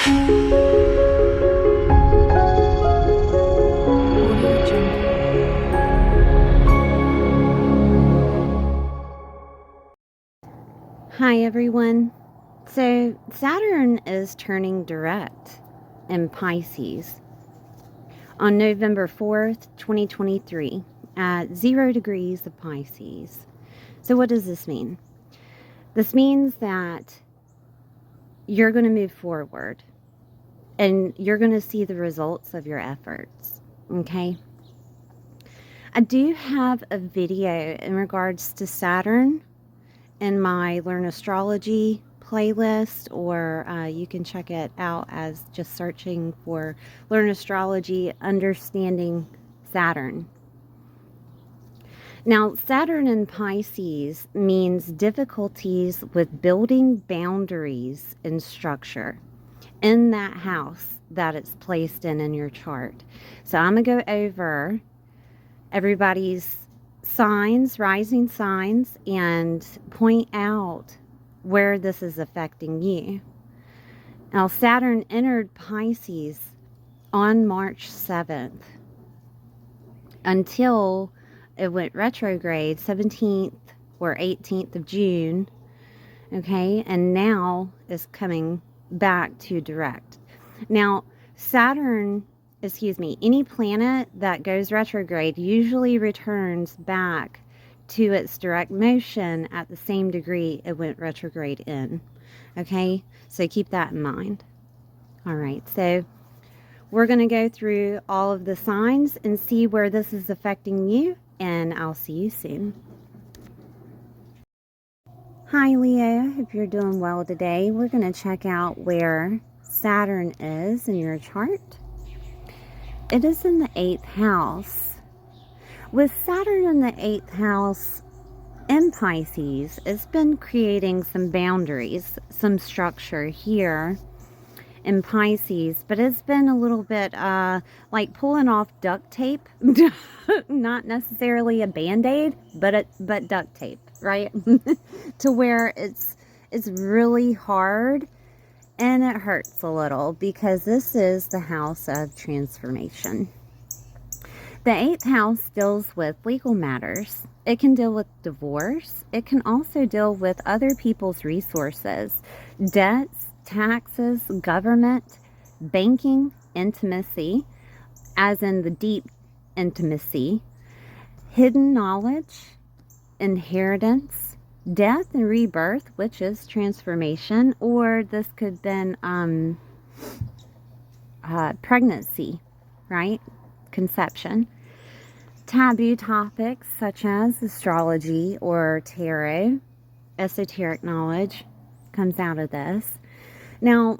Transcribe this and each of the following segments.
Hi everyone. So Saturn is turning direct in Pisces on November 4th, 2023 at 0 degrees of Pisces. So what does this mean? This means that you're going to move forward and you're going to see the results of your efforts. Okay? I do have a video in regards to Saturn in my Learn Astrology playlist, or you can check it out as just searching for Learn Astrology Understanding Saturn. Now, Saturn in Pisces means difficulties with building boundaries and structure in that house that it's placed in your chart. So I'm going to go over everybody's signs, rising signs, and point out where this is affecting you. Now, Saturn entered Pisces on March 7th until it went retrograde 17th or 18th of June, okay, and now is coming back to direct. Now, any planet that goes retrograde usually returns back to its direct motion at the same degree it went retrograde in. Okay, so keep that in mind. All right, so we're going to go through all of the signs and see where this is affecting you, and I'll see you soon. Hi Leo, hope you're doing well today. We're going to check out where Saturn is in your chart. It is in the 8th house. With Saturn in the 8th house in Pisces, it's been creating some boundaries, some structure here in Pisces, but it's been a little bit like pulling off duct tape. Not necessarily a band-aid, but duct tape, right? To where it's really hard. And it hurts a little because this is the house of transformation. The 8th house deals with legal matters. It can deal with divorce. It can also deal with other people's resources, debts, taxes, government, banking, intimacy, as in the deep intimacy, hidden knowledge, inheritance, death and rebirth, which is transformation, or this could have been pregnancy, right? Conception. Taboo topics such as astrology or tarot, esoteric knowledge comes out of this. Now,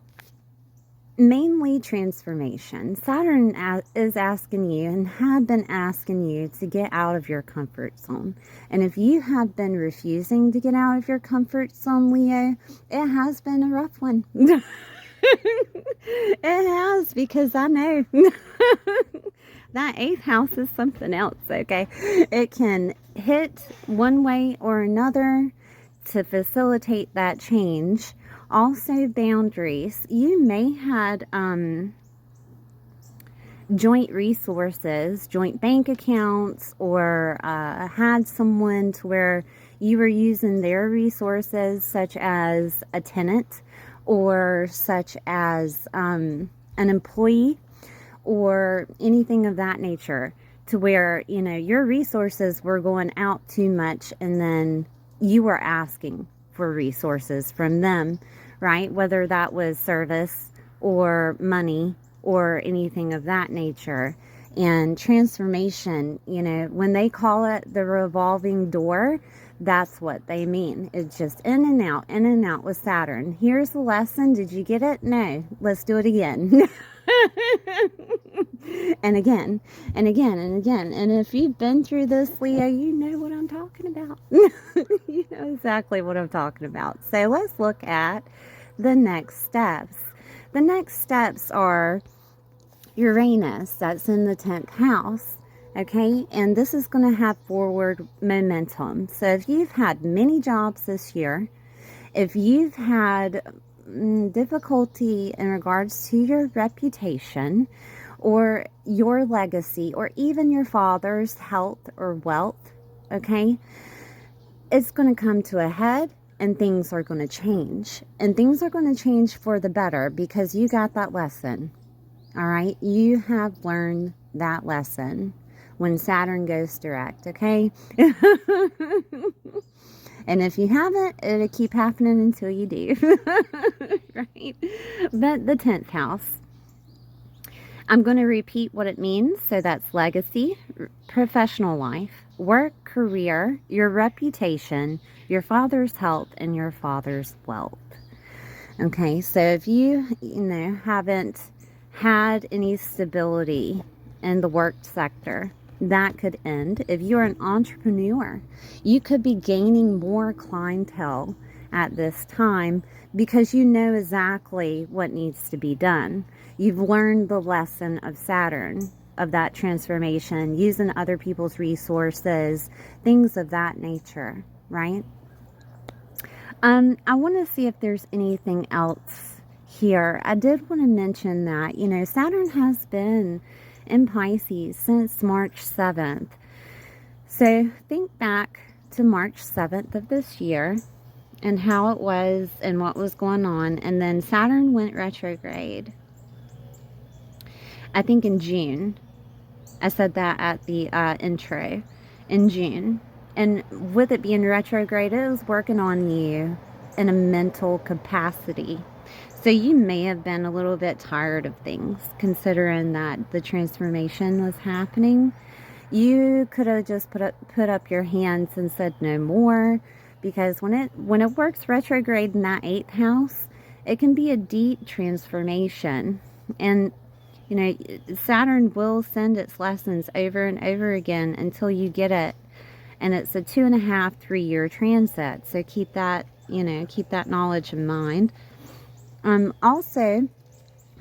mainly transformation. Saturn is asking you and had been asking you to get out of your comfort zone. And if you have been refusing to get out of your comfort zone, Leo, it has been a rough one. It has, because I know that 8th house is something else, okay? It can hit one way or another to facilitate that change. Also, boundaries. You may had joint resources, joint bank accounts, or had someone to where you were using their resources, such as a tenant or such as an employee or anything of that nature, to where, you know, your resources were going out too much and then you were asking for resources from them, right? Whether that was service or money or anything of that nature. And transformation, you know, when they call it the revolving door, that's what they mean. It's just in and out with Saturn. Here's the lesson. Did you get it? No. Let's do it again. And again, and again, and again. And if you've been through this, Leo, you know what I'm talking about. You know exactly what I'm talking about. So let's look at the next steps. The next steps are Uranus, that's in the 10th house. Okay, and this is going to have forward momentum. So if you've had many jobs this year, if you've had difficulty in regards to your reputation or your legacy or even your father's health or wealth, okay, it's going to come to a head and things are going to change. And things are going to change for the better because you got that lesson. All right, you have learned that lesson when Saturn goes direct, okay? And if you haven't, it'll keep happening until you do, right? But the 10th house, I'm going to repeat what it means. So that's legacy, professional life, work, career, your reputation, your father's health, and your father's wealth. Okay, so if you haven't had any stability in the work sector, that could end. If you're an entrepreneur, you could be gaining more clientele at this time because you know exactly what needs to be done. You've learned the lesson of Saturn, of that transformation, using other people's resources, things of that nature, right? I want to see if there's anything else here. I did want to mention that, Saturn has been in Pisces since March 7th. So think back to March 7th of this year and how it was and what was going on. And then Saturn went retrograde, I think in June. I said that at the intro, in June. And with it being retrograde, it was working on you in a mental capacity. So you may have been a little bit tired of things, considering that the transformation was happening. You could have just put up your hands and said no more, because when it works retrograde in that 8th house, it can be a deep transformation. And Saturn will send its lessons over and over again until you get it. And it's a 2.5, 3-year transit. So keep that knowledge in mind. Also,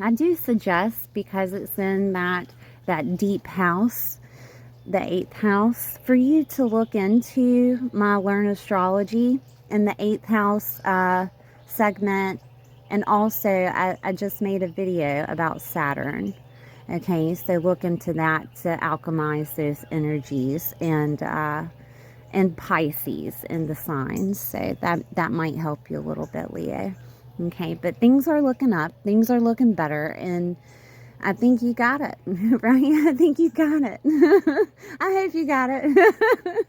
I do suggest, because it's in that deep house, the 8th house, for you to look into my Learn Astrology in the 8th house segment. And also, I just made a video about Saturn. Okay, so look into that to alchemize those energies and Pisces in the signs. So that might help you a little bit, Leo. Okay, but things are looking up. Things are looking better. And I think you got it, right? I think you got it. I hope you got it.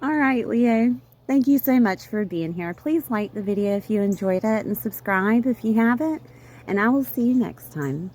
All right, Leo. Thank you so much for being here. Please like the video if you enjoyed it and subscribe if you haven't. And I will see you next time.